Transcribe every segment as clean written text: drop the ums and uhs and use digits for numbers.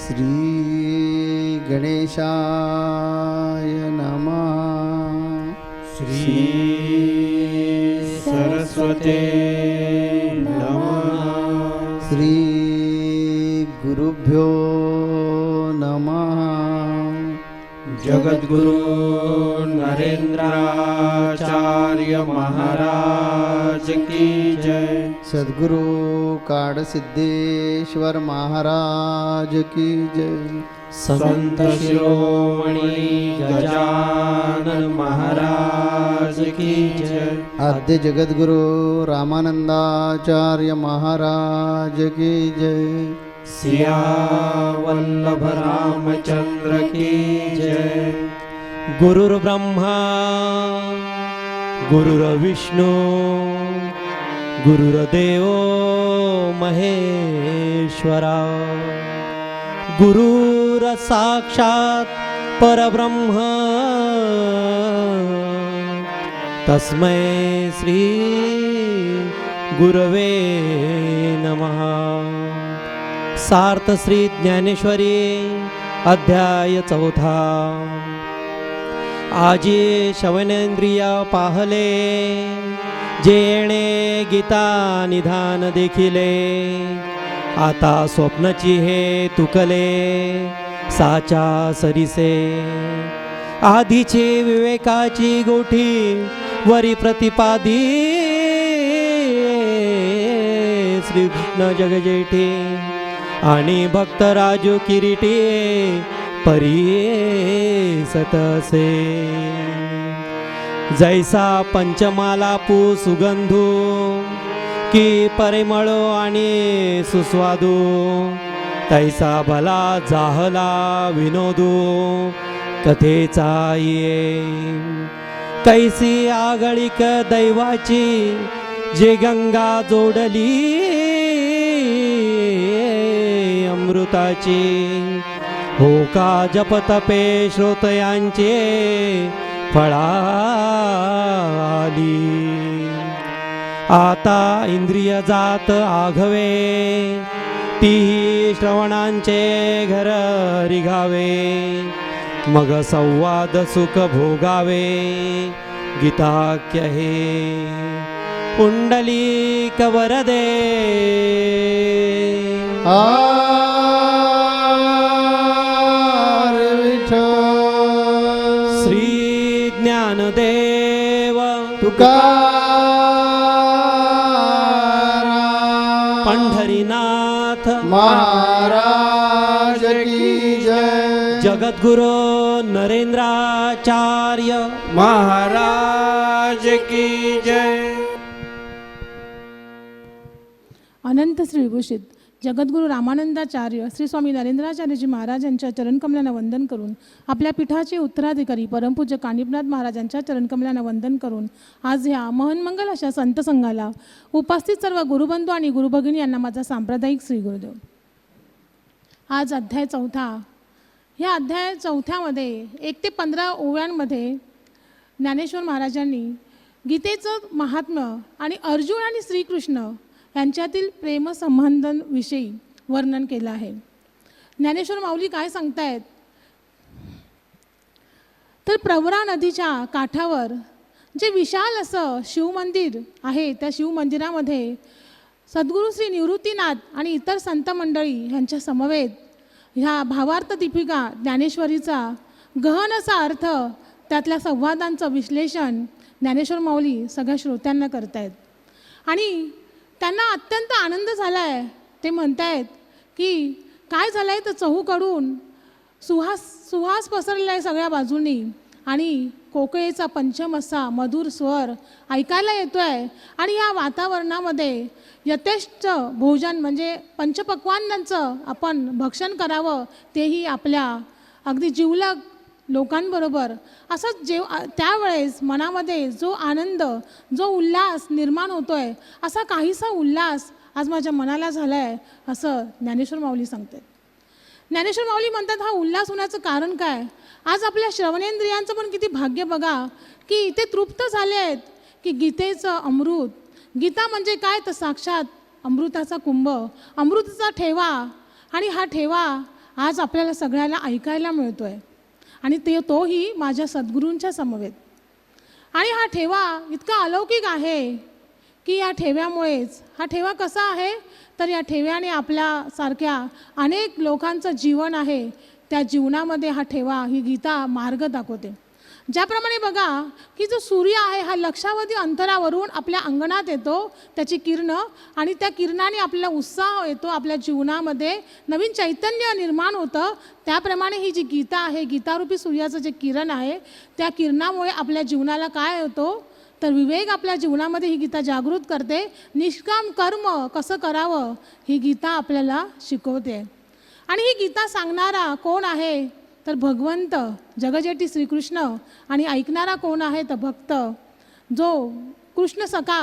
श्री गणेशाय नमः. श्री सरस्वते नमः. श्री गुरुभ्यो नमः. जगद्गुरु नरेंद्राचार्य महाराज की जय. सद्गुरु काडसिद्धेश्वर महाराज की जय. संत शिरोमणी गजानन महाराज की जय. आद्य जगद्गुरु रामानंदाचार्य महाराज की जय. सिया वल्लभ रामचंद्र की जय. गुरुर्ब्रह्मा गुरुर्विष्णू गुरुर्देव महेश्वरा. गुरुर्साक्षात् परब्रह्म तस्मै श्री गुरवे नमः. सार्थ श्री ज्ञानेश्वरी अध्याय 4. आजी श्रवणेंद्रिय पाहले जेणे गीता निधान देखिले. आता स्वप्नची हे तुकले साचा सरिसे. आधीची विवेकाची गोठी वरी प्रतिपादी श्रीकृष्ण जगजेठी आणि भक्त राजू किरीटी परी सतसे. जैसा पंचमाला पू सुगंधू की परिमळो आणि सुस्वादू. तैसा भला जाहला विनोदू कथेचा ये. कैसी आगळिक दैवाची जे गंगा जोडली अमृताची. हो का जपतपे श्रोतयांचे फळाली. आता इंद्रिय जात आघवे तीही श्रवणांचे घर रिघावे. मग संवाद सुख भोगावे गीताख्य हे. पुंडलिक वरदे हरे विठ्ठल. श्री ज्ञानदेव तुकाराम पंढरीनाथ महाराज की जय. जगद्गुरु नरेंद्राचार्य महाराज की जय. अनंत श्रीभूषित जगद्गुरु रामानंदाचार्य श्री स्वामी नरेंद्राचार्यजी महाराज यांच्या चरणकमलांना वंदन करून, आपल्या पीठाचे उत्तराधिकारी परमपूज्य कानिपनाथ महाराजांच्या चरणकमलांना वंदन करून आज ह्या महन्मंगल अशा संत संघाला उपस्थित सर्व गुरुबंधू आणि गुरुभगिनी यांना माझा सांप्रदायिक श्री गुरुदेव. आज अध्याय 4. ह्या अध्याय 4मध्ये 1 ते 15 ओव्यांमध्ये ज्ञानेश्वर महाराजांनी गीतेचं महात्म्य आणि अर्जुन आणि श्रीकृष्ण यांच्यातील प्रेमसंबंधांविषयी वर्णन केलं आहे. ज्ञानेश्वर माऊली काय सांगतायत तर प्रवरा नदीच्या काठावर जे विशाल असं शिवमंदिर आहे, त्या शिवमंदिरामध्ये सद्गुरू श्री निवृत्तीनाथ आणि इतर संत मंडळी यांच्या समवेत ह्या भावार्थ दीपिका ज्ञानेश्वरीचा गहन असा अर्थ, त्यातल्या संवादांचं विश्लेषण ज्ञानेश्वर माऊली सगळ्या श्रोत्यांना करतायत. आणि त्यांना अत्यंत आनंद झाला आहे. ते म्हणतायत की काय झालं आहे तर चहूकडून सुहास पसरला आहे सगळ्या बाजूंनी आणि कोकिळेचा पंचम असा मधुर स्वर ऐकायला येतो आहे. आणि या वातावरणामध्ये यथेष्ट भोजन म्हणजे पंचपक्वान्नांचं आपण भक्षण करावं, तेही आपल्या अगदी जिवलग लोकांबरोबर. असं त्यावेळेस मनामध्ये जो आनंद, जो उल्हास निर्माण होतो आहे, असा काहीसा उल्हास आज माझ्या मनाला झाला आहे, असं ज्ञानेश्वर माऊली सांगतात. ज्ञानेश्वर माऊली म्हणतात, हा उल्हास होण्याचं कारण काय? आज आपल्या श्रवणेंद्रियांचं पण किती भाग्य बघा की ते तृप्त झाले आहेत की गीतेचं अमृत. गीता म्हणजे काय? तर साक्षात अमृताचा कुंभ, अमृताचा ठेवा. आणि हा ठेवा आज आपल्याला सगळ्याला ऐकायला मिळतो आहे, आणि तोही माझ्या सद्गुरूंच्या समवेत. आणि हा ठेवा इतका अलौकिक आहे की या ठेव्यामुळेच, हा ठेवा कसा आहे तर या ठेव्याने आपल्यासारख्या अनेक लोकांचं जीवन आहे, त्या जीवनामध्ये हा ठेवा, ही गीता मार्ग दाखवते. ज्याप्रमाणे बघा की जो सूर्य आहे हा लक्षावधी अंतरावरून आपल्या अंगणात येतो, त्याची किरणं, आणि त्या किरणाने आपल्याला उत्साह येतो, आपल्या जीवनामध्ये नवीन चैतन्य निर्माण होतं. त्याप्रमाणे ही जी गीता आहे, गीतारूपी सूर्याचं जे किरण आहे, त्या किरणामुळे आपल्या जीवनाला काय होतो तर विवेक आपल्या जीवनामध्ये ही गीता जागृत करते. निष्काम कर्म कसं करावं ही गीता आपल्याला शिकवते. आणि ही गीता सांगणारा कोण आहे तर भगवंत जगजेटी श्रीकृष्ण, आणि ऐकणारा कोण आहे तर भक्त, जो कृष्ण सखा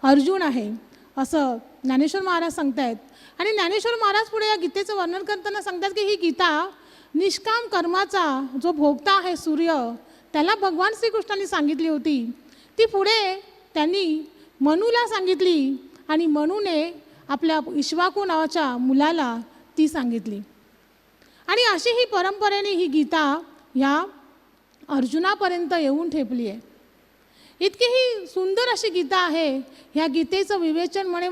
अर्जुन आहे, असं ज्ञानेश्वर महाराज सांगतायत. आणि ज्ञानेश्वर महाराज पुढे या गीतेचं वर्णन करताना सांगतात की ही गीता निष्काम कर्माचा जो भोगता आहे सूर्य, त्याला भगवान श्रीकृष्णांनी सांगितली होती. ती पुढे त्यांनी मनूला सांगितली, आणि मनूने आपल्या इक्ष्वाकू नावाच्या मुलाला ती सांगितली. आणि अशी ही परंपरेने ही गीता ह्या अर्जुनापर्यंत येऊन ठेपली आहे. इतकी ही सुंदर अशी गीता आहे. ह्या गीतेचं विवेचन म्हणे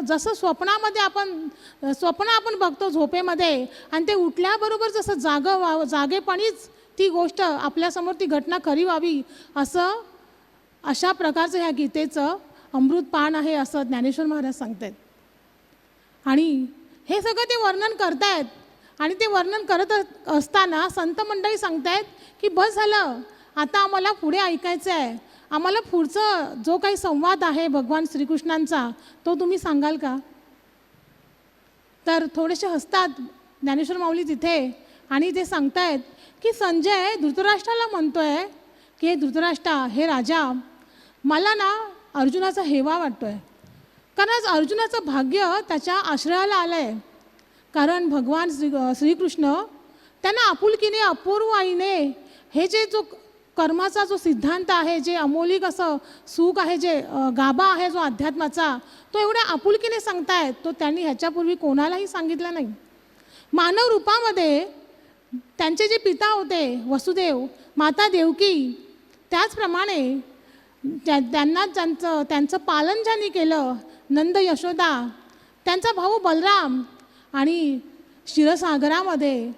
जसं स्वप्नामध्ये स्वप्न आपण बघतो झोपेमध्ये, आणि ते उठल्याबरोबर जसं जागेपणीच ती गोष्ट आपल्यासमोर ती घटना खरी व्हावी, अशा प्रकारचं ह्या गीतेचं अमृतपान आहे, असं ज्ञानेश्वर महाराज सांगतात. आणि हे सगळं ते वर्णन करतायत. आणि ते वर्णन करत असताना संत मंडळी सांगतायत की बस झालं, आता आम्हाला पुढे ऐकायचं आहे, आम्हाला पुढचं जो काही संवाद आहे भगवान श्रीकृष्णांचा तो तुम्ही सांगाल का? तर थोडेसे हसतात ज्ञानेश्वर माऊली तिथे, आणि ते सांगतायत की संजय धृतराष्ट्राला म्हणतोय की हे धृतराष्ट्रा, हे राजा, मला ना अर्जुनाचा हेवा वाटतोय, कारण आज अर्जुनाचं भाग्य त्याच्या आश्रयाला आलं आहे. कारण भगवान श्रीकृष्ण त्यांना आपुलकीने अपूर्व आईने हे जो कर्माचा जो सिद्धांत आहे, जे अमोलिक असं सुख आहे, जे गाभा आहे जो अध्यात्माचा, तो एवढ्या आपुलकीने सांगतायत, तो त्यांनी ह्याच्यापूर्वी कोणालाही सांगितलं नाही. मानव रूपामध्ये त्यांचे जे पिता होते वसुदेव, माता देवकी, त्याचप्रमाणे त्यांना त्यांचं पालन ज्यांनी केलं नंद यशोदा, त्यांचा भाऊ बलराम, आणि क्षीरसागरामध्ये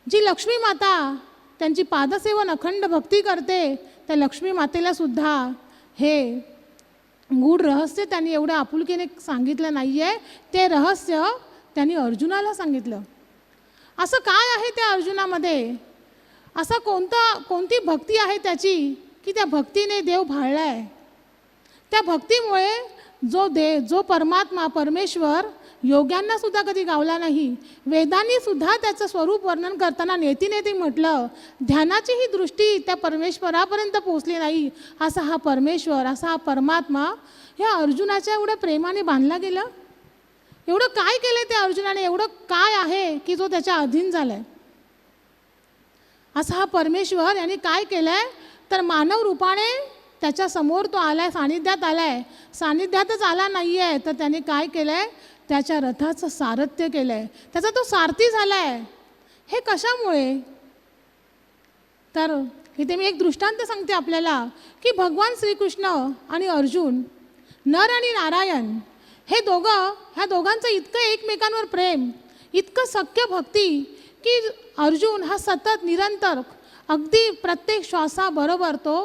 जी लक्ष्मी माता त्यांची पादसेवन अखंड भक्ती करते, त्या लक्ष्मी मातेला सुद्धा हे गूढ रहस्य त्यांनी एवढ्या आपुलकीने सांगितलं नाही आहे. ते रहस्य त्यांनी अर्जुनाला सांगितलं. असं काय आहे त्या अर्जुनामध्ये, असा कोणती भक्ती आहे त्याची की त्या भक्तीने देव भाळला आहे. त्या भक्तीमुळे जो परमात्मा परमेश्वर योग्यांना सुद्धा कधी गावला नाही. वेदांनी सुद्धा त्याचं स्वरूप वर्णन करताना नेती म्हटलं, ध्यानाची ही दृष्टी त्या परमेश्वरापर्यंत पोहोचली नाही. असा हा परमेश्वर, असा हा परमात्मा ह्या अर्जुनाच्या एवढ्या प्रेमाने बांधला गेला. एवढं काय केलं त्या अर्जुनाने, एवढं काय आहे की जो त्याच्या अधीन झालाय. असा हा परमेश्वर यांनी काय केलंय तर मानव रूपाने त्याच्या समोर तो आलाय, सानिध्यात आलाय. सानिध्यातच आला नाही आहे तर त्याने काय केलंय, त्याच्या रथाचं सारथ्य केलं आहे, त्याचा तो सारथी झाला आहे. हे कशामुळे तर इथे मी एक दृष्टांत सांगते आपल्याला की भगवान श्रीकृष्ण आणि अर्जुन, नर आणि नारायण, हे ह्या दोघांचं इतकं एकमेकांवर प्रेम, इतकं सख्य भक्ती की अर्जुन हा सतत निरंतर अगदी प्रत्येक श्वासाबरोबर तो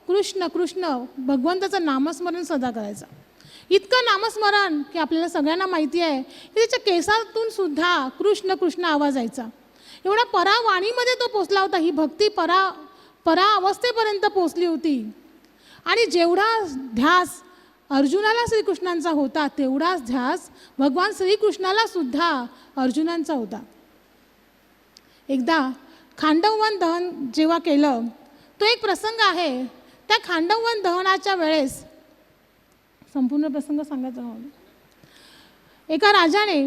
कृष्ण कृष्ण भगवंताचं नामस्मरण सदा करायचा. इतकं नामस्मरण की आपल्याला सगळ्यांना माहिती आहे की त्याच्या केसातून सुद्धा कृष्ण कृष्ण आवाज यायचा. एवढा परावाणीमध्ये तो पोचला होता. ही भक्ती परा अवस्थेपर्यंत पोचली होती. आणि जेवढा ध्यास अर्जुनाला श्रीकृष्णांचा होता तेवढाच ध्यास भगवान श्रीकृष्णाला सुद्धा अर्जुनांचा होता. एकदा खांडववन दहन जेव्हा केलं, तो एक प्रसंग आहे. त्या खांडववन दहनाच्या वेळेस संपूर्ण प्रसंग सांगायचा. एका राजाने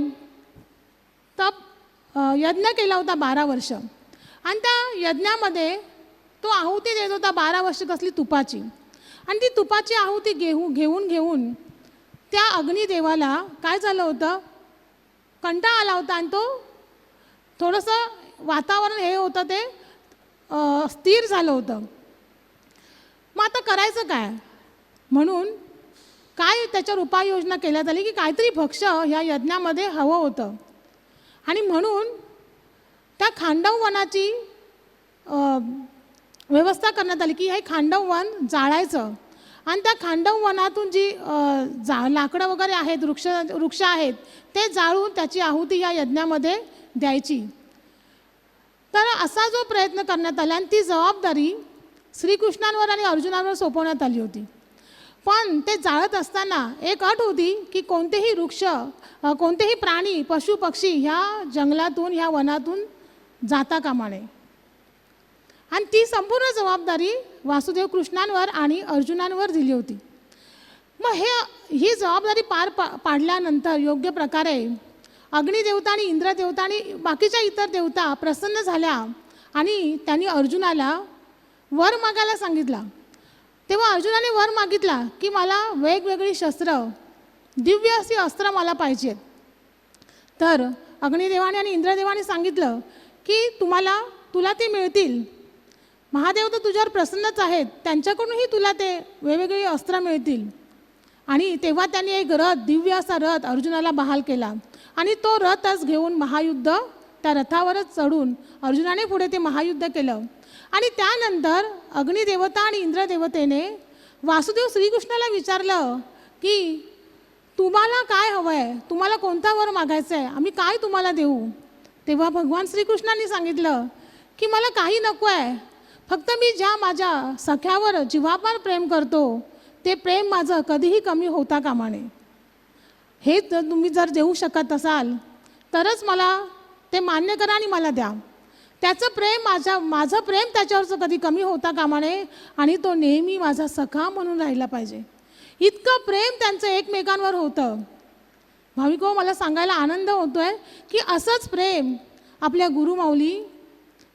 यज्ञ केला होता 12 वर्ष. आणि त्या यज्ञामध्ये तो आहुती देत होता 12 वर्ष कसली तुपाची. आणि ती तुपाची आहुती घेऊन त्या अग्निदेवाला काय झालं होतं, कंटाळा आला होता आणि तो थोडंसं वातावरण हे होतं ते स्थिर झालं होतं. मग आता करायचं काय म्हणून काय त्याच्यावर उपाययोजना केल्यात आली की काहीतरी भक्ष्य ह्या यज्ञामध्ये हवं होतं. आणि म्हणून त्या खांडव वनाची व्यवस्था करण्यात आली की हे खांडव वन जाळायचं. आणि त्या खांडव वनातून जी लाकडं वगैरे आहेत, वृक्ष आहेत, ते जाळून त्याची आहुती या यज्ञामध्ये द्यायची. तर असा जो प्रयत्न करण्यात आला आणि ती जबाबदारी श्रीकृष्णांवर आणि अर्जुनावर सोपवण्यात आली होती. पण ते जाळत असताना एक अट होती की कोणतेही वृक्ष, कोणतेही प्राणी, पशु पक्षी ह्या जंगलातून, ह्या वनातून जाता कामा नये. आणि ती संपूर्ण जबाबदारी वासुदेव कृष्णांवर आणि अर्जुनांवर दिली होती. मग ही जबाबदारी पार पाडल्यानंतर योग्य प्रकारे अग्निदेवता आणि इंद्रदेवता आणि बाकीच्या इतर देवता प्रसन्न झाल्या आणि त्यांनी अर्जुनाला वर मागायला सांगितला. तेव्हा अर्जुनाने वर मागितला की मला वेगवेगळी शस्त्र, दिव्य अशी अस्त्र मला पाहिजेत. तर अग्निदेवाने आणि इंद्रदेवाने सांगितलं की तुला ते मिळतील. महादेव तर तुझ्यावर प्रसन्नच आहेत, त्यांच्याकडूनही तुला ते वेगवेगळी अस्त्र मिळतील. आणि तेव्हा त्यांनी एक रथ, दिव्य असा रथ अर्जुनाला बहाल केला. आणि तो रथच घेऊन महायुद्ध, त्या रथावरच चढून अर्जुनाने पुढे ते महायुद्ध केलं. आणि त्यानंतर अग्निदेवता आणि इंद्रदेवतेने वासुदेव श्रीकृष्णाला विचारलं की तुम्हाला काय हवं आहे, तुम्हाला कोणता वर मागायचं आहे, आम्ही काय तुम्हाला देऊ. तेव्हा भगवान श्रीकृष्णांनी सांगितलं की मला काही नको आहे, फक्त मी ज्या माझ्या सख्यावर जीवापार प्रेम करतो ते प्रेम माझं कधीही कमी होता कामा नये. हे तुम्ही जर देऊ शकत असाल तरच मला ते मान्य करा आणि मला द्या. त्याचं प्रेम माझं प्रेम त्याच्यावरचं कधी कमी होता कामा नये आणि तो नेहमी माझा सखा म्हणून राहिला पाहिजे. इतकं प्रेम त्यांचं एकमेकांवर होतं. भाविको, मला सांगायला आनंद होतोय की असंच प्रेम आपल्या गुरुमाऊली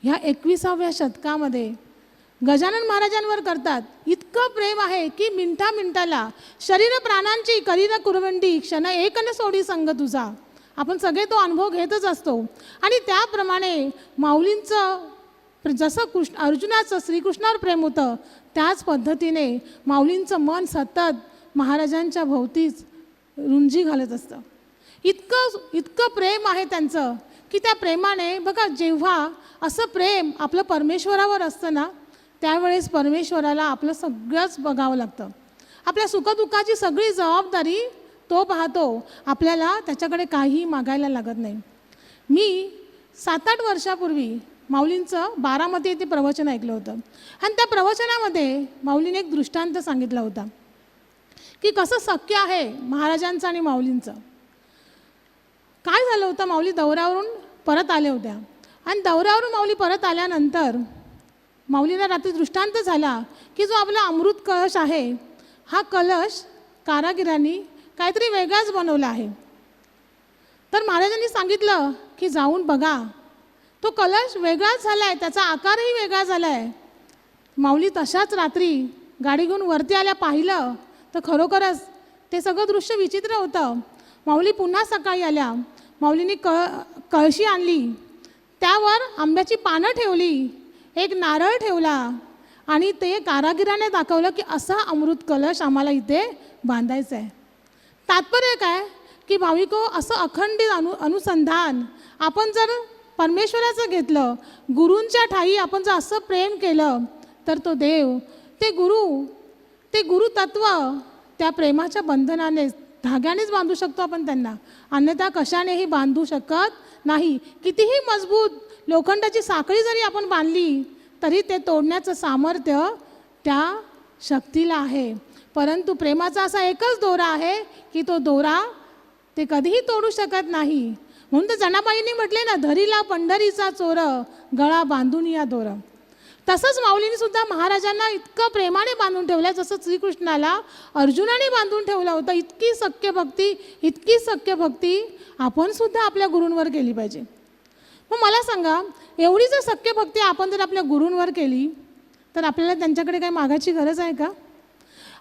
ह्या 21व्या शतकामध्ये गजानन महाराजांवर करतात. इतकं प्रेम आहे की मिनिटाला शरीर प्राणांची करीन कुरवंडी क्षण एक न सोडी संग तुझा. आपण सगळे तो अनुभव घेतच असतो. आणि त्याप्रमाणे माऊलींचं जसं अर्जुनाचं श्रीकृष्णावर प्रेम होतं त्याच पद्धतीने माऊलींचं मन सतत महाराजांच्या भोवतीच रुंजी घालत असतं. इतकं प्रेम आहे त्यांचं की त्या प्रेमाने बघा, जेव्हा असं प्रेम आपलं परमेश्वरावर असतं ना त्यावेळेस परमेश्वराला आपलं सगळंच बघावं लागतं. आपल्या सुखदुःखाची सगळी जबाबदारी तो पाहतो. आपल्याला त्याच्याकडे काही मागायला लागत नाही. मी 7-8 वर्षापूर्वी माऊलींचं बारामती येथे प्रवचन ऐकलं होतं. आणि त्या प्रवचनामध्ये माऊलीने एक दृष्टांत सांगितला होता की कसं शक्य आहे महाराजांचं आणि माऊलींचं. काय झालं होतं, माऊली दौऱ्यावरून परत आल्या होत्या. आणि दौऱ्यावरून माऊली परत आल्यानंतर माऊलीला रात्री दृष्टांत झाला की जो आपला अमृत कलश आहे हा कलश कारागिरांनी काहीतरी वेगळाच बनवला आहे. तर महाराजांनी सांगितलं की जाऊन बघा, तो कलश वेगळाच झाला आहे, त्याचा आकारही वेगळा झाला आहे. माऊली तशाच रात्री गाडी घेऊन वरती आल्या, पाहिलं तर खरोखरच ते सगळं दृश्य विचित्र होतं. माऊली पुन्हा सकाळी आल्या. माऊलींनी कळशी आणली, त्यावर आंब्याची पानं ठेवली, एक नारळ ठेवला आणि ते कारागिराने दाखवलं की असा अमृत कलश आम्हाला इथे बांधायचा आहे. तात्पर्य काय की भाविको, असं अखंडित अनुसंधान आपण जर परमेश्वराचं घेतलं, गुरूंच्या ठाई आपण जर असं प्रेम केलं तर तो देव, ते गुरु तत्व त्या प्रेमाच्या बंधनाने, धाग्यानेच बांधू शकतो आपण त्यांना, अन्यथा कशानेही बांधू शकत नाही. कितीही मजबूत लोखंडाची साखळी जरी आपण बांधली तरी ते तोडण्याचं सामर्थ्य त्या शक्तीला आहे. परंतु प्रेमाचा असा एकच दोरा आहे की तो दोरा ते कधीही तोडू शकत नाही. म्हणून तर जनाबाईंनी म्हटले ना, धरीला पंढरीचा चोर गळा बांधून या दोर. तसंच माऊलींनी सुद्धा महाराजांना इतकं प्रेमाने बांधून ठेवलं जसं श्रीकृष्णाला अर्जुनाने बांधून ठेवलं होतं. इतकी सख्य भक्ती आपण सुद्धा आपल्या गुरूंवर केली पाहिजे. मग मला सांगा, एवढी जर सख्य भक्ती आपण जर आपल्या गुरूंवर केली तर आपल्याला त्यांच्याकडे काही मागायची गरज आहे का?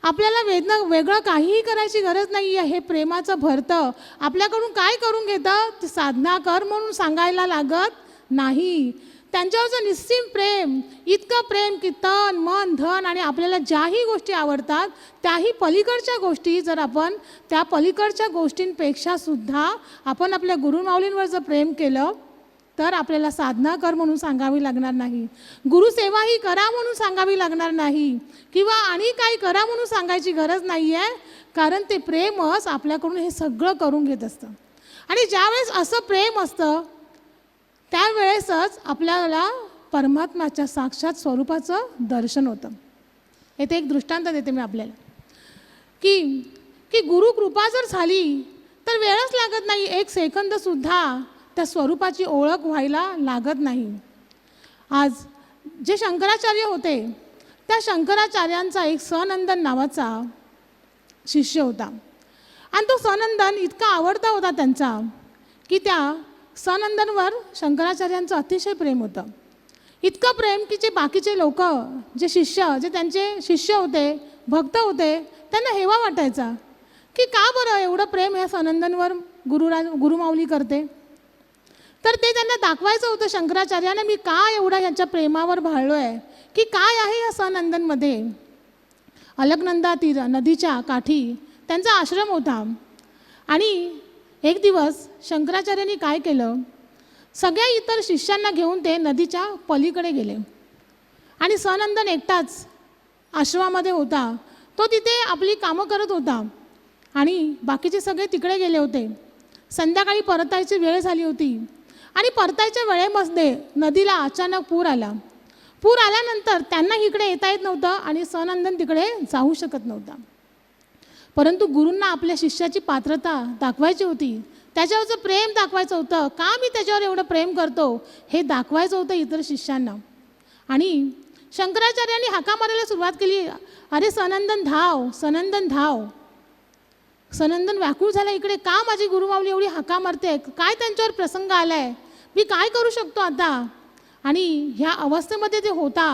आपल्याला वेगळं काहीही करायची गरज नाही आहे. हे प्रेमाचं भरतं आपल्याकडून काय करून घेतं, ते साधना कर म्हणून सांगायला लागत नाही. त्यांच्यावरचं निस्सीम प्रेम, इतकं प्रेम की तन मन धन आणि आपल्याला ज्याही गोष्टी आवडतात त्याही पलीकडच्या गोष्टी जर आपण त्या पलीकडच्या गोष्टींपेक्षा सुद्धा आपण आपल्या गुरुमाऊलींवर जर प्रेम केलं तर आपल्याला साधना कर म्हणून सांगावी लागणार नाही, गुरुसेवाही करा म्हणून सांगावी लागणार नाही, किंवा आणि काही करा म्हणून सांगायची गरज नाही आहे. कारण ते प्रेमच आपल्याकडून हे सगळं करून घेत असतं. आणि ज्यावेळेस असं प्रेम असतं त्यावेळेसच आपल्याला परमात्म्याच्या साक्षात स्वरूपाचं दर्शन होतं. येथे एक दृष्टांत देते मी आपल्याला की गुरु कृपा जर झाली तर वेळच लागत नाही, एक सेकंदसुद्धा त्या स्वरूपाची ओळख व्हायला लागत नाही. आज जे शंकराचार्य होते त्या शंकराचार्यांचा एक सनंदन नावाचा शिष्य होता. आणि तो सनंदन इतका आवडता होता त्यांचा की त्या सनंदनवर शंकराचार्यांचं अतिशय प्रेम होतं. इतकं प्रेम की जे बाकीचे लोक, जे त्यांचे शिष्य होते, भक्त होते, त्यांना हेवा वाटायचा की का बरं एवढं प्रेम ह्या सनंदनवर गुरुमाऊली करते. तर ते त्यांना दाखवायचं होतं शंकराचार्यांना, मी का एवढा ह्यांच्या प्रेमावर भाळलो आहे, की काय आहे या सनंदनमध्ये. अलकनंदा तीर नदीच्या काठी त्यांचा आश्रम होता. आणि एक दिवस शंकराचार्यांनी काय केलं, सगळ्या इतर शिष्यांना घेऊन ते नदीच्या पलीकडे गेले. आणि सनंदन एकटाच आश्रमामध्ये होता. तो तिथे आपली कामं करत होता आणि बाकीचे सगळे तिकडे गेले होते. संध्याकाळी परतायची वेळ झाली होती. आणि परतायच्या वेळेमध्ये नदीला अचानक पूर आला. पूर आल्यानंतर त्यांना इकडे येता येत नव्हतं आणि सनंदन तिकडे जाऊ शकत नव्हता. परंतु गुरूंना आपल्या शिष्याची पात्रता दाखवायची होती, त्याच्यावरचं प्रेम दाखवायचं होतं. का मी त्याच्यावर एवढं प्रेम करतो हे दाखवायचं होतं इतर शिष्यांना. आणि शंकराचार्यांनी हाका मारायला सुरुवात केली, अरे सनंदन धाव, सनंदन धाव. सनंदन व्याकुळ झाला, इकडे का माझी गुरुमाऊली एवढी हाका मारते, काय त्यांच्यावर प्रसंग आलाय, मी काय करू शकतो आता. आणि ह्या अवस्थेमध्ये ते होता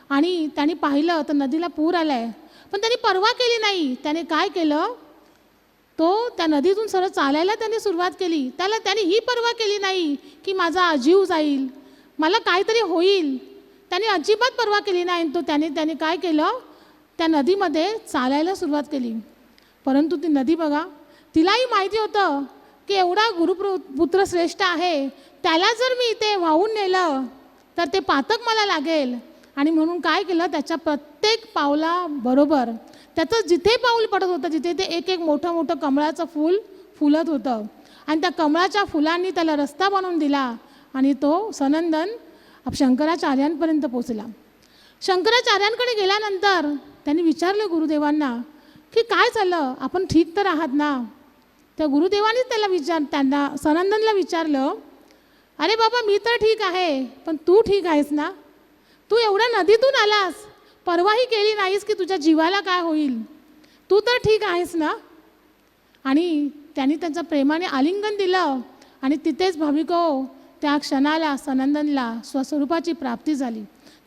आणि त्यांनी पाहिलं तर नदीला पूर आलाय. पण त्यांनी पर्वा केली नाही. त्याने काय केलं, तो त्या नदीतून सरळ चालायला त्याने सुरुवात केली. त्याने ही पर्वा केली नाही की माझा जीव जाईल, मला काहीतरी होईल. त्याने अजिबात पर्वा केली नाही. तो त्याने काय केलं, त्या नदीमध्ये चालायला सुरुवात केली. परंतु ती नदी बघा, तिलाही माहिती होतं की एवढा गुरुपुत्र श्रेष्ठ आहे, त्याला जर मी इथे वाहून नेलं तर ते पातक मला लागेल. आणि म्हणून काय केलं, त्याच्या प्रत्येक पावलाबरोबर त्याचं जिथे पाऊल पडत होतं तिथे ते एक एक मोठं मोठं कमळाचं फूल फुलत होतं. आणि त्या कमळाच्या फुलांनी त्याला रस्ता बनवून दिला आणि तो सनंदन शंकराचार्यांपर्यंत पोचला. शंकराचार्यांकडे गेल्यानंतर त्यांनी विचारलं गुरुदेवांना की काय झालं, आपण ठीक तर आहात ना. त्या गुरुदेवांनीच त्यांना सनंदनला विचारलं, अरे बाबा मी तर ठीक आहे, पण तू ठीक आहेस ना, तू एवढ्या नदीतून आलास, परवाही केली नाहीस की तुझ्या जीवाला काय होईल, तू तर ठीक आहेस ना. आणि त्यांनी त्यांच्या प्रेमाने आलिंगन दिलं आणि तिथेच भाविको त्या क्षणाला सनंदनला स्वस्वरूपाची प्राप्ती झाली.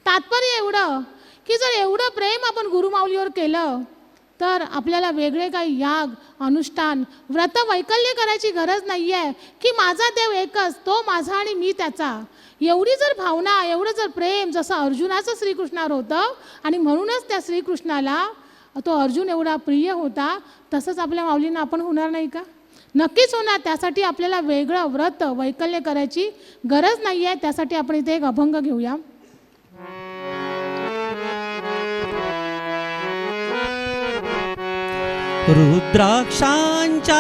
तात्पर्य एवढं की जर एवढं प्रेम आपण गुरुमाऊलीवर केलं तर आपल्याला वेगळे काही याग अनुष्ठान व्रत वैकल्य करायची गरज नाही आहे की माझा देव एकच, तो माझा आणि मी त्याचा. एवढी जर भावना, एवढं जर प्रेम जसं अर्जुनाचं श्रीकृष्णावर होतं आणि म्हणूनच त्या श्रीकृष्णाला तो अर्जुन एवढा प्रिय होता, तसंच आपल्या माऊलींना आपण होणार नाही का? नक्कीच होणार. त्यासाठी आपल्याला वेगळं व्रत वैकल्य करायची गरज नाही आहे. त्यासाठी आपण इथे एक अभंग घेऊया. रुद्राक्षांच्या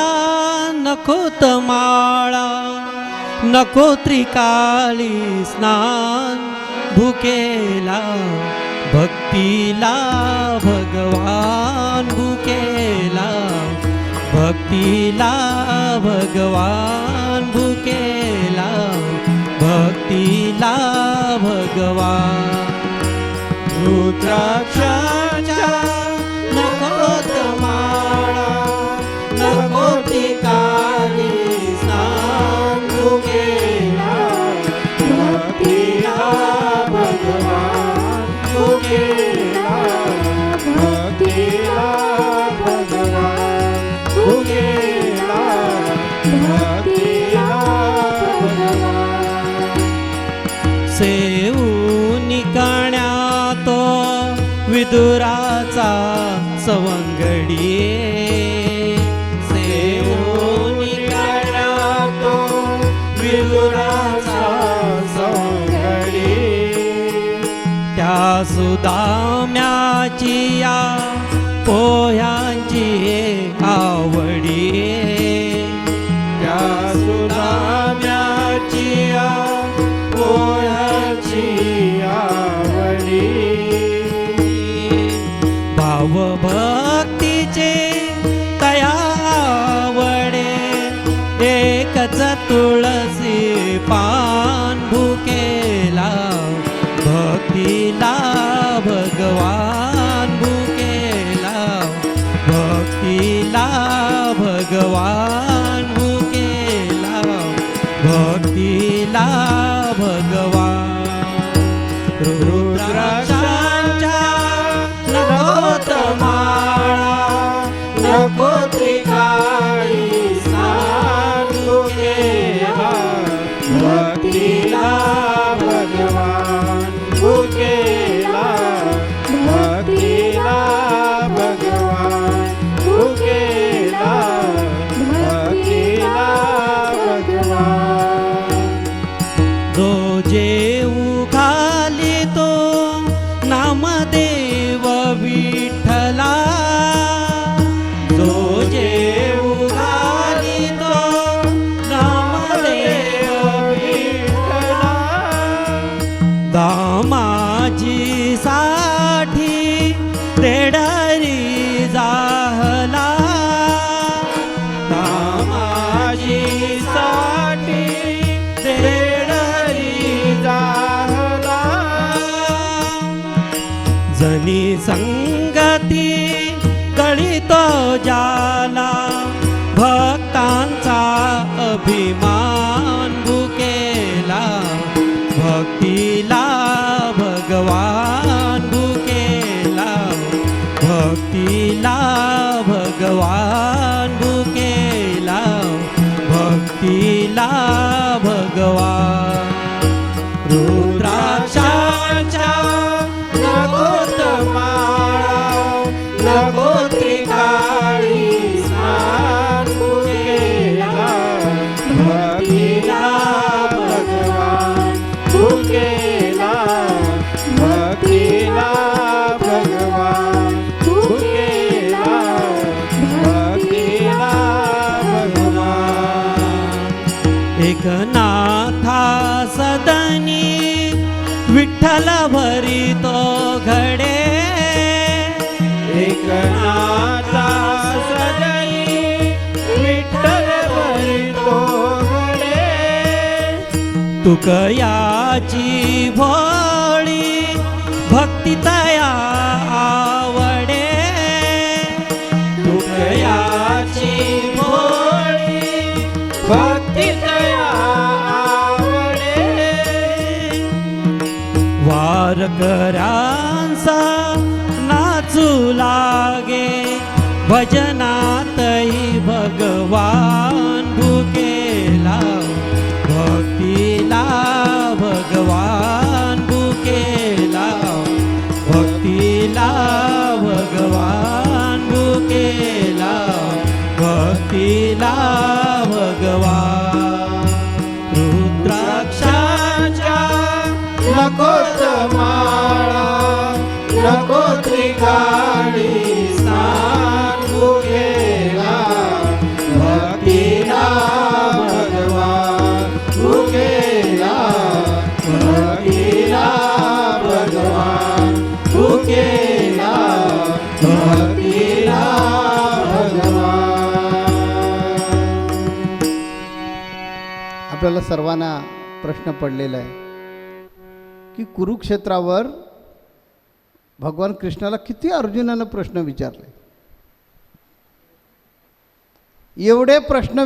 नकोत माळा, नको त्रिकाली स्नान, भुकेला भक्तीला भगवान, भुकेला भक्तीला भगवान, भुकेला भक्तीला भगवान. रुद्राक्षांच्या नकोत माळा, नको त्रिकाली स्नान, भुकेला विदुराचा सवंगडी सेवून निघाला तो विदुराचा सवंगडी. त्या सुदाम्याची या पोह्यांची आवडी त्या सुदाम्याची पोह्याची आवडी. भावभक्तीचे तया आवडे एकच तुळसी पान भुकेला भक्तीला भगवान भुकेला भक्तीला भगवान भुकेला भक्तीला भगवान. रुद्राक्षांच्या नकोत माळा नको त्रिकाळी स्नान भुकेला भक्तीला भगवान भुकेला भक्तीला भगवान भुकेला भक्तीला भगवान. जो जेऊ खाली तो नामदेव विठ्ठला जो जेऊ खाली तो नामदेव विठ्ठला. दामाजी साठी तेडरी जाहला दामाजी साठी तेडरी जाहला. जनी संगती कळीतो जाला भक्तांचा अभिमान भुकेला भक्तीला भगवान भुकेला भक्तीला भगवान भुकेला भक्तीला भगवान. रुद्राक्षांच्या नकोत माळा नको त्रिकाळी स्नान भुकेला भक्तीला भगवान भुकेला भक्तीला भगवान भुकेला भक्तीला भगवान. एकनाथा सदनी विठ्ठल भरितो घडे एकनाथा सदनी विठ्ठल भरितो घडे. तुकयाची भोळी भक्ती तया आवडे तुकयाची भोळी भक्ती दया आवडे. वारकऱ्यांचा नाचू लागे भजनातही भगवान भुकेला भक्तीला भगवान भुकेला भक्तीला भगवान भुकेला भक्तीला भगवान. रुद्राक्षांच्या नकोत माळा नको त्रिकाळी स्नान भुकेला भक्तीला भगवान भुकेला भक्तीला भगवान भुकेला भक्तीला भगवान. आपल्याला सर्वांना प्रश्न पडलेला आहे की कुरुक्षेत्रावर भगवान कृष्णाला किती अर्जुनानं प्रश्न विचारले. एवढे प्रश्न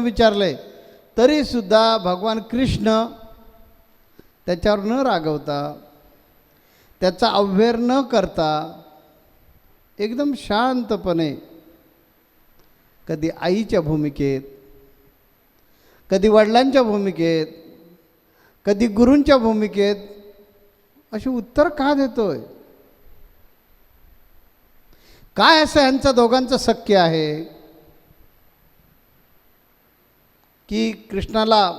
विचारले तरी सुद्धा भगवान कृष्ण त्याच्यावर न रागवता त्याचा अव्हेर न करता एकदम शांतपणे कधी आईच्या भूमिकेत, कधी वडिलांच्या भूमिकेत, कधी गुरूंच्या भूमिकेत अशी उत्तर का देतोय? काय असं यांचं दोघांचं सख्य आहे की कृष्णाला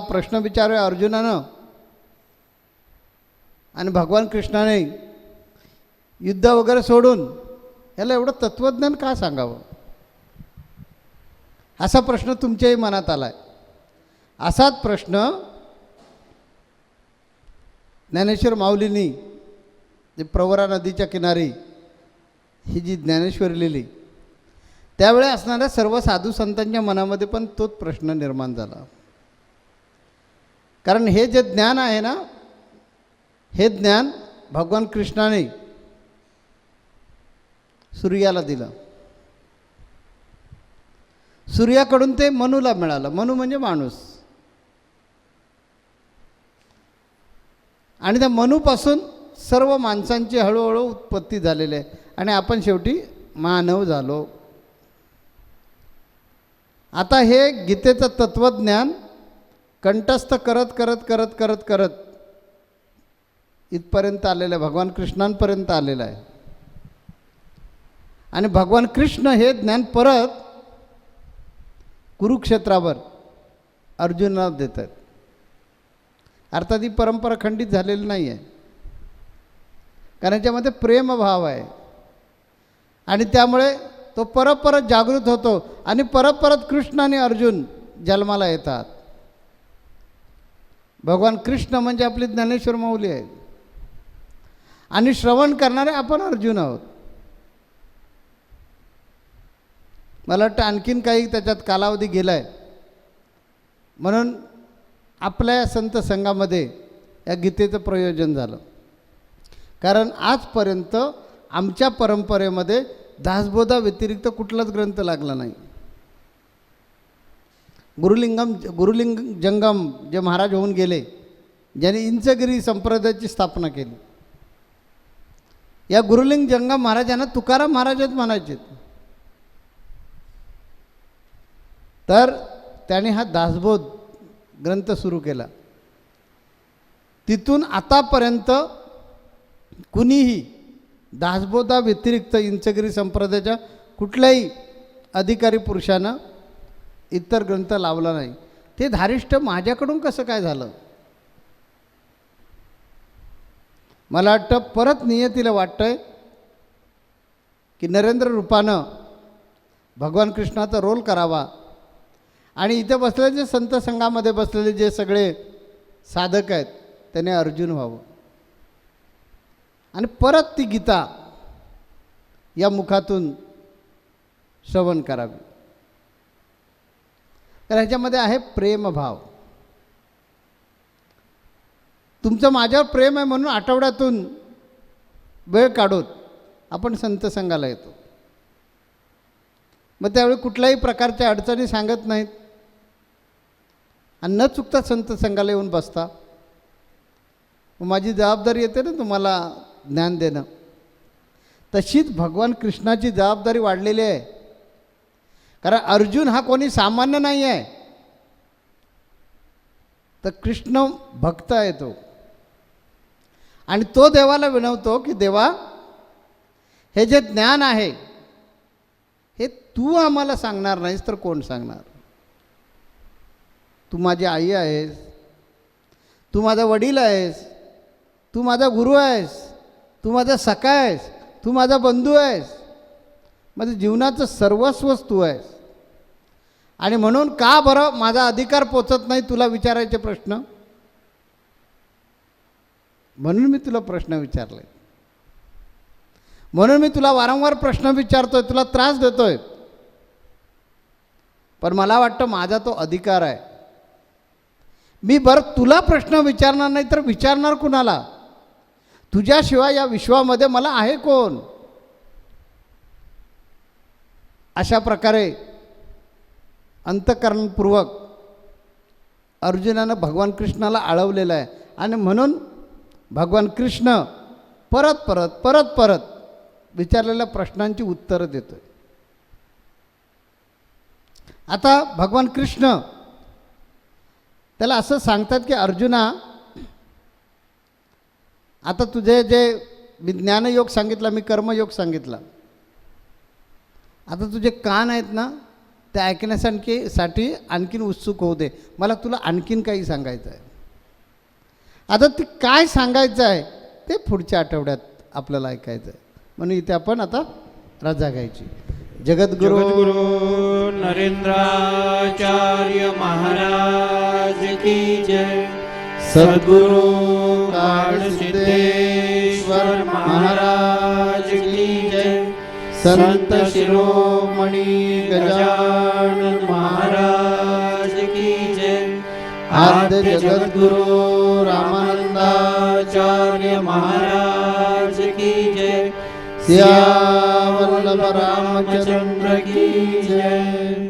प्रश्न विचारूया अर्जुनानं आणि भगवान कृष्णाने युद्ध वगैरे सोडून याला एवढं तत्त्वज्ञान का सांगावं, असा प्रश्न तुमच्याही मनात आला आहे. असाच प्रश्न ज्ञानेश्वर माऊलींनी जे प्रवरा नदीच्या किनारी ही जी ज्ञानेश्वरी लिहिली त्यावेळी असणाऱ्या सर्व साधू संतांच्या मनामध्ये पण तोच प्रश्न निर्माण झाला. कारण हे जे ज्ञान आहे ना, हे ज्ञान भगवान कृष्णाने सूर्याला दिलं. सूर्याकडून ते मनूला मिळालं. मनू म्हणजे माणूस. आणि त्या मनूपासून सर्व माणसांची हळूहळू उत्पत्ती झालेली आहे आणि आपण शेवटी मानव झालो. आता हे गीतेचं तत्त्वज्ञान कंठस्थ करत करत करत करत करत इथपर्यंत आलेलं आहे, भगवान कृष्णांपर्यंत आलेलं आहे. आणि भगवान कृष्ण हे ज्ञान परत कुरुक्षेत्रावर अर्जुनाला देत आहेत. अर्थात ही परंपरा खंडित झालेली नाही आहे, कारण याच्यामध्ये प्रेमभाव आहे आणि त्यामुळे तो परत जागृत होतो आणि परत कृष्ण आणि अर्जुन जन्माला येतात. भगवान कृष्ण म्हणजे आपली ज्ञानेश्वर माऊली आहे आणि श्रवण करणारे आपण अर्जुन आहोत. मला वाटतं आणखीन काही त्याच्यात कालावधी गेला आहे, म्हणून आपल्या संत संघामध्ये या गीतेचं प्रयोजन झालं. कारण आजपर्यंत आमच्या परंपरेमध्ये दासबोधा व्यतिरिक्त कुठलाच ग्रंथ लागला नाही. गुरुलिंग जंगम जे महाराज होऊन गेले, ज्यांनी इंचगिरी संप्रदायाची स्थापना केली, या गुरुलिंग जंगम महाराजांना तुकाराम महाराजच म्हणायचे. तर त्याने हा दासबोध ग्रंथ सुरू केला. तिथून आतापर्यंत कुणीही दासबोधा व्यतिरिक्त इंचगिरी संप्रदायाच्या कुठल्याही अधिकारी पुरुषानं इतर ग्रंथ लावला नाही. ते धारिष्ट माझ्याकडून कसं काय झालं? मला वाटतं परत नियतीला वाटतंय की नरेंद्र रूपानं भगवान कृष्णाचा रोल करावा आणि इथे बसलेले जे संत संघामध्ये बसलेले जे सगळे साधक आहेत त्याने अर्जुन व्हावं आणि परत ती गीता या मुखातून श्रवण करावी. तर ह्याच्यामध्ये आहे प्रेमभाव. तुमचं माझ्यावर प्रेम आहे म्हणून आठवड्यातून वेळ काढून आपण संत संघाला येतो. मग त्यावेळी कुठल्याही प्रकारच्या अडचणी सांगत नाहीत आणि न चुकता संत संघाला येऊन बसता. मग माझी जबाबदारी येते ना तुम्हाला ज्ञान देणं. तशीच भगवान कृष्णाची जबाबदारी वाढलेली आहे. कारण अर्जुन हा कोणी सामान्य नाही आहे, तर कृष्ण भक्त आहे तो. आणि तो देवाला विनवतो की देवा, हे जे ज्ञान आहे हे तू आम्हाला सांगणार नाहीस तर कोण सांगणार? तू माझी आई आहेस, तू माझा वडील आहेस, तू माझा गुरु आहेस, तू माझा सखा आहेस, तू माझा बंधू आहेस, माझं जीवनाचं सर्वस्वच तू आहेस. आणि म्हणून का बरं माझा अधिकार पोचत नाही तुला विचारायचे प्रश्न? म्हणून मी तुला प्रश्न विचारले, म्हणून मी तुला वारंवार प्रश्न विचारतोय, तुला त्रास देतोय. पण मला वाटतं माझा तो अधिकार आहे. मी बरं तुला प्रश्न विचारणार नाही तर विचारणार कुणाला? तुझ्याशिवाय या विश्वामध्ये मला आहे कोण? अशा प्रकारे अंतःकरणपूर्वक अर्जुनानं भगवान कृष्णाला आळवलेलं आहे. आणि म्हणून भगवान कृष्ण परत विचारलेल्या प्रश्नांची उत्तरं देतोय. आता भगवान कृष्ण त्याला असं सांगतात की अर्जुना, आता तुझे जे मी ज्ञानयोग सांगितला, मी कर्मयोग सांगितला. आता तुझे कान आहेत ना, ते ऐकण्यासाठी आणखीन उत्सुक होऊ दे. मला तुला आणखीन काही सांगायचं आहे. आता ते काय सांगायचं आहे ते पुढच्या आठवड्यात आपल्याला ऐकायचं आहे. म्हणून इथे आपण आता रजा घ्यायची. जगद्गुरु नरेंद्राचार्य महाराज की जय. सद्गुरु काळसिद्धेश्वर महाराज की जय. संत शिरोमणी गजानन महाराज की जय. आद्य जगद्गुरु रामानंदाचार्य महाराज की जय. सियावल्लभ रामचंद्र की जय.